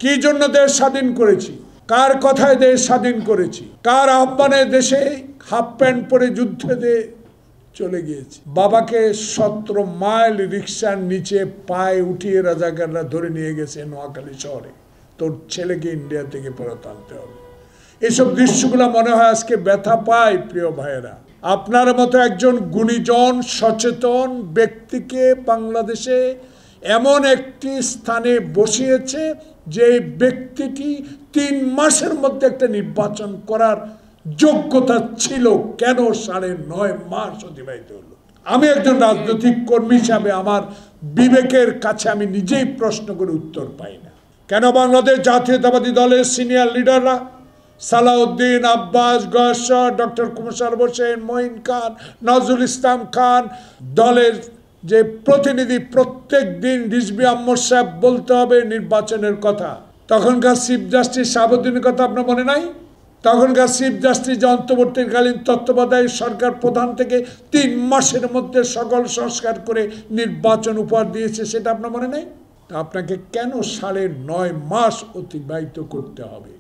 কি জন্য দেশ স্বাধীন করেছি, কার কথায় দেশ স্বাধীন করেছি, কার আহ্বানে দেশে হাফ প্যান্ট পরে যুদ্ধে দিয়ে চলে গিয়েছি। বাবাকে 17 মাইল রিক্সার নিচে পায়ে উঠিয়ে রাজাকাররা ধরে নিয়ে গেছে নোয়াখালী শহরে, তোর ছেলেকে ইন্ডিয়া থেকে ফেরত আনতে হবে। এসব দৃশ্যগুলো মনে হয় আজকে ব্যথা পায়। প্রিয় ভাইয়েরা, আপনার মতো একজন গুণীজন সচেতন ব্যক্তিকে বাংলাদেশে এমন একটি স্থানে বসিয়েছে যে ব্যক্তিটি 3 মাসের মধ্যে একটা নির্বাচন করার যোগ্যতা ছিল, কেন 9.5 মাস অতিবাহিত হলো? আমি একজন রাজনৈতিক কর্মী হিসাবে আমার বিবেকের কাছে আমি নিজেই প্রশ্ন করে উত্তর পাই না। কেন বাংলাদেশ জাতীয়তাবাদী দলের সিনিয়র লিডাররা সালাউদ্দিন, আব্বাস, গয়েশ্বর, ডক্টর কুমসার হোসেন, মঈন খান, নজরুল ইসলাম খান, দলের যে প্রতিনিধি প্রত্যেক দিন রিজভী আহমদ সাহেব বলতে হবে নির্বাচনের কথা, তখনকার চিফ জাস্টিস শাহাবুদ্দিনের কথা আপনার মনে নাই? তখনকার চিফ জাস্টিস যে অন্তর্বর্তীকালীন তত্ত্বাবধায়ক সরকার প্রধান থেকে 3 মাসের মধ্যে সকল সংস্কার করে নির্বাচন উপহার দিয়েছে, সেটা আপনার মনে নাই? তা আপনাকে কেন 9.5 মাস অতিবাহিত করতে হবে?